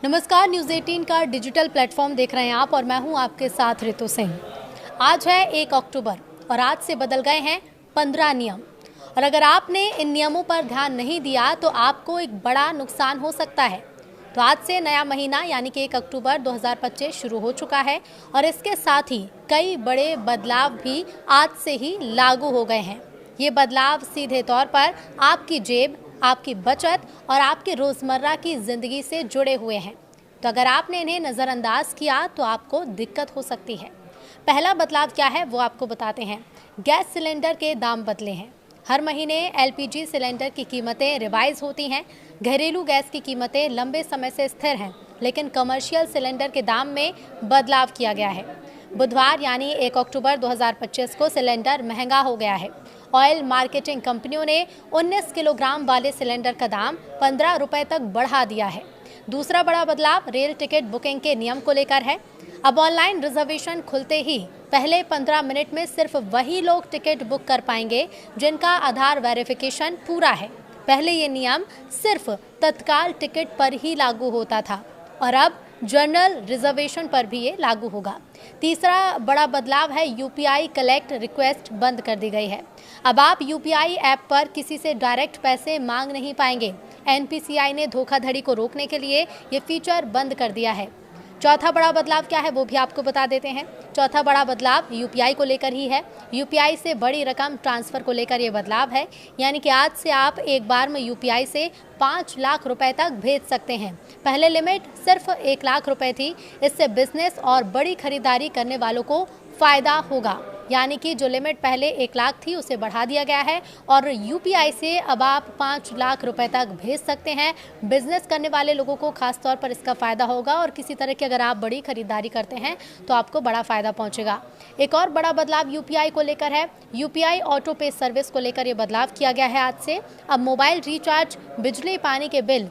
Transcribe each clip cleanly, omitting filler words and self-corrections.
नमस्कार, न्यूज़ 18 का digital platform देख रहे हैं आप और मैं हूं आपके साथ ऋतु सिंह। आज है 1 अक्टूबर और आज से बदल गए हैं 15 नियम। और अगर आपने इन नियमों पर ध्यान नहीं दिया तो आपको एक बड़ा नुकसान हो सकता है। तो आज से नया महीना यानी कि 1 अक्टूबर 2025 शुरू हो चुका है और इसके साथ ही कई बड़े बदलाव भी आज से ही लागू हो गए हैं। ये बदलाव सीधे तौर पर आपकी जेब, आपकी बचत और आपके रोज़मर्रा की ज़िंदगी से जुड़े हुए हैं। तो अगर आपने इन्हें नज़रअंदाज किया तो आपको दिक्कत हो सकती है। पहला बदलाव क्या है वो आपको बताते हैं। गैस सिलेंडर के दाम बदले हैं। हर महीने एलपीजी सिलेंडर की कीमतें रिवाइज होती हैं। घरेलू गैस की कीमतें लंबे समय से स्थिर हैं, लेकिन कमर्शियल सिलेंडर के दाम में बदलाव किया गया है। बुधवार यानी 1 अक्टूबर 2025 को सिलेंडर महंगा हो गया है। ऑयल मार्केटिंग कंपनियों ने 19 किलोग्राम वाले सिलेंडर का दाम 15 रुपए तक बढ़ा दिया है। दूसरा बड़ा बदलाव रेल टिकट बुकिंग के नियम को लेकर है। अब ऑनलाइन रिजर्वेशन खुलते ही पहले 15 मिनट में सिर्फ वही लोग टिकट बुक कर पाएंगे जिनका आधार वेरिफिकेशन पूरा है। पहले ये नियम सिर्फ तत्काल टिकट पर ही लागू होता था और अब जनरल रिजर्वेशन पर भी ये लागू होगा। तीसरा बड़ा बदलाव है यूपीआई कलेक्ट रिक्वेस्ट बंद कर दी गई है। अब आप यूपीआई ऐप पर किसी से डायरेक्ट पैसे मांग नहीं पाएंगे। एनपीसीआई ने धोखाधड़ी को रोकने के लिए ये फीचर बंद कर दिया है। चौथा बड़ा बदलाव क्या है वो भी आपको बता देते हैं। चौथा बड़ा बदलाव यूपीआई को लेकर ही है। यूपीआई से बड़ी रकम ट्रांसफ़र को लेकर ये बदलाव है, यानी कि आज से आप एक बार में यूपीआई से 5 लाख रुपए तक भेज सकते हैं। पहले लिमिट सिर्फ 1 लाख रुपए थी। इससे बिजनेस और बड़ी खरीदारी करने वालों को फ़ायदा होगा, यानी कि जो लिमिट पहले 1 लाख थी उसे बढ़ा दिया गया है और यूपीआई से अब आप 5 लाख रुपए तक भेज सकते हैं। बिजनेस करने वाले लोगों को खास तौर पर इसका फ़ायदा होगा और किसी तरह की अगर आप बड़ी खरीदारी करते हैं तो आपको बड़ा फ़ायदा पहुंचेगा। एक और बड़ा बदलाव यूपीआई को लेकर है। यूपीआई ऑटो पे सर्विस को लेकर ये बदलाव किया गया है आज से। अब मोबाइल रिचार्ज, बिजली पानी के बिल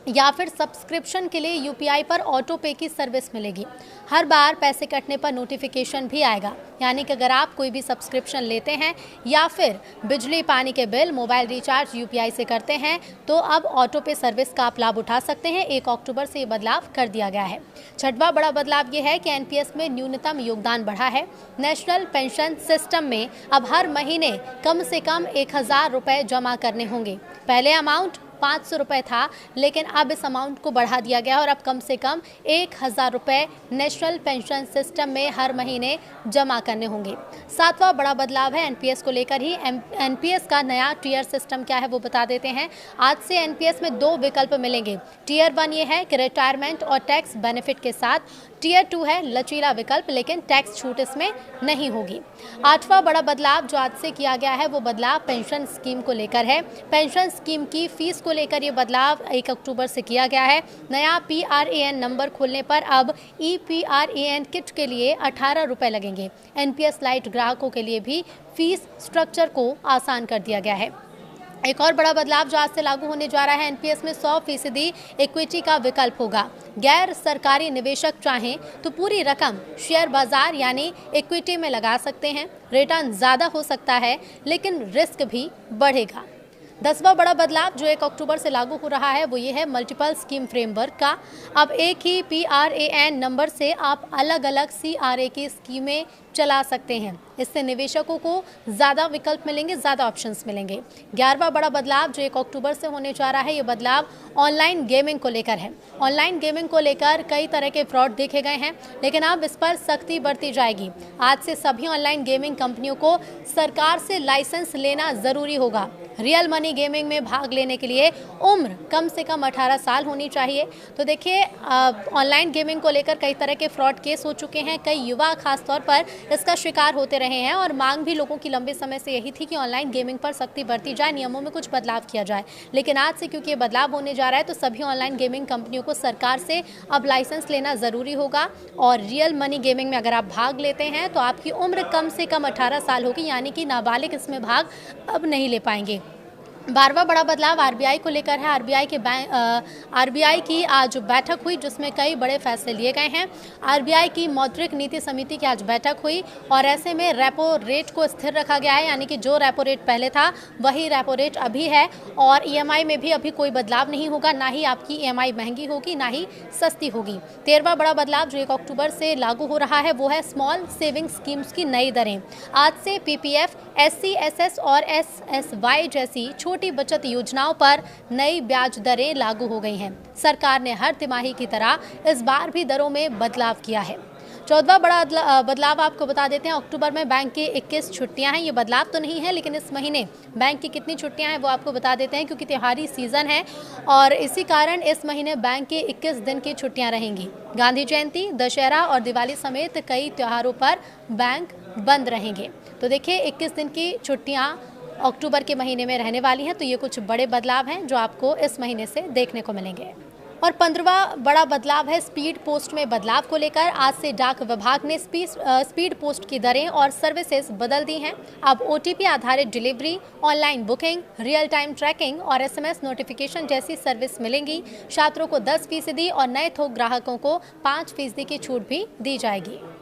या फिर सब्सक्रिप्शन के लिए यूपीआई पर ऑटो पे की सर्विस मिलेगी। हर बार पैसे कटने पर नोटिफिकेशन भी आएगा, यानी कि अगर आप कोई भी सब्सक्रिप्शन लेते हैं या फिर बिजली पानी के बिल, मोबाइल रिचार्ज यूपीआई से करते हैं तो अब ऑटो पे सर्विस का आप लाभ उठा सकते हैं। 1 अक्टूबर से ये बदलाव कर दिया गया है। छठवां बड़ा बदलाव ये है कि एनपीएस में न्यूनतम योगदान बढ़ा है। नेशनल पेंशन सिस्टम में अब हर महीने कम से कम 1000 रुपये जमा करने होंगे। पहले अमाउंट 500 रुपये था, लेकिन अब इस अमाउंट को बढ़ा दिया गया और अब कम से कम 1000 रुपये नेशनल पेंशन सिस्टम में हर महीने जमा करने होंगे। सातवां बड़ा बदलाव है एनपीएस को लेकर ही। एनपीएस का नया टियर सिस्टम क्या है वो बता देते हैं। आज से एनपीएस में 2 विकल्प मिलेंगे। टियर 1 ये है कि रिटायरमेंट और टैक्स बेनिफिट के साथ। टियर 2 है लचीला विकल्प, लेकिन टैक्स छूट इसमें नहीं होगी। आठवां बड़ा बदलाव जो आज से किया गया है वो बदलाव पेंशन स्कीम को लेकर है। पेंशन स्कीम की फीस को लेकर ये बदलाव 1 अक्टूबर से किया गया है। नया पीआरएएन नंबर खोलने पर अब ईपीआरएएन किट के लिए 18 रुपये लगेंगे। एनपीएस लाइट ग्राहकों के लिए भी फीस स्ट्रक्चर को आसान कर दिया गया है। एक और बड़ा बदलाव जो आज से लागू होने जा रहा है, एनपीएस में 100% इक्विटी का विकल्प होगा। गैर सरकारी निवेशक चाहें तो पूरी रकम शेयर बाजार यानी इक्विटी में लगा सकते हैं। रिटर्न ज़्यादा हो सकता है लेकिन रिस्क भी बढ़ेगा। 10वां बड़ा बदलाव जो 1 अक्टूबर से लागू हो रहा है वो ये है मल्टीपल स्कीम फ्रेमवर्क का। अब एक ही पीआरएएन नंबर से आप अलग अलग सीआरए की स्कीमें चला सकते हैं। इससे निवेशकों को ज़्यादा विकल्प मिलेंगे, ज़्यादा ऑप्शंस मिलेंगे। 11वां बड़ा बदलाव जो 1 अक्टूबर से होने जा रहा है ये बदलाव ऑनलाइन गेमिंग को लेकर है। ऑनलाइन गेमिंग को लेकर कई तरह के फ्रॉड देखे गए हैं, लेकिन अब इस पर सख्ती बरती जाएगी। आज से सभी ऑनलाइन गेमिंग कंपनियों को सरकार से लाइसेंस लेना ज़रूरी होगा। रियल मनी गेमिंग में भाग लेने के लिए उम्र कम से कम 18 साल होनी चाहिए। तो देखिए, ऑनलाइन गेमिंग को लेकर कई तरह के फ्रॉड केस हो चुके हैं। कई युवा खास तौर पर इसका शिकार होते रहे हैं और मांग भी लोगों की लंबे समय से यही थी कि ऑनलाइन गेमिंग पर सख्ती बरती जाए, नियमों में कुछ बदलाव किया जाए। लेकिन आज से क्योंकि ये बदलाव होने जा रहा है तो सभी ऑनलाइन गेमिंग कंपनियों को सरकार से अब लाइसेंस लेना ज़रूरी होगा। और रियल मनी गेमिंग में अगर आप भाग लेते हैं तो आपकी उम्र कम से कम 18 साल होगी, यानी कि नाबालिग इसमें भाग अब नहीं ले पाएंगे। 12वां बड़ा बदलाव आरबीआई को लेकर है। आरबीआई की आज बैठक हुई जिसमें कई बड़े फैसले लिए गए हैं। आरबीआई की मौद्रिक नीति समिति की आज बैठक हुई और ऐसे में रेपो रेट को स्थिर रखा गया है, यानी कि जो रेपो रेट पहले था वही रेपो रेट अभी है और ईएमआई में भी अभी कोई बदलाव नहीं होगा, ना ही आपकी ईएमआई महंगी होगी ना ही सस्ती होगी। 13वां बड़ा बदलाव जो 1 अक्टूबर से लागू हो रहा है वो है स्मॉल सेविंग स्कीम्स की नई दरें। आज से पीपीएफ, एससी, एसएस और एसएसवाई जैसी छोटी बचत योजनाओं पर नई ब्याज दरें लागू हो गई हैं। सरकार ने हर तिमाही की तरह इस बार भी दरों में बदलाव किया है। 14वां बड़ा बदलाव आपको बता देते हैं। अक्टूबर में बैंक की 21 छुट्टियां हैं। ये बदलाव तो नहीं है, लेकिन इस महीने बैंक की कितनी छुट्टियां हैं वो आपको बता देते हैं, क्योंकि त्योहारी सीजन है और इसी कारण इस महीने बैंक की 21 दिन की छुट्टियां रहेंगी। गांधी जयंती, दशहरा और दिवाली समेत कई त्योहारों पर बैंक बंद रहेंगे। तो देखिए 21 दिन की छुट्टियां अक्टूबर के महीने में रहने वाली हैं। तो ये कुछ बड़े बदलाव हैं जो आपको इस महीने से देखने को मिलेंगे। और 15वां बड़ा बदलाव है स्पीड पोस्ट में बदलाव को लेकर। आज से डाक विभाग ने स्पीड पोस्ट की दरें और सर्विसेज बदल दी हैं। अब ओटीपी आधारित delivery, online booking, real time tracking और एसएमएस नोटिफिकेशन जैसी सर्विस मिलेंगी। छात्रों को 10% और नए थोक ग्राहकों को 5% की छूट भी दी जाएगी।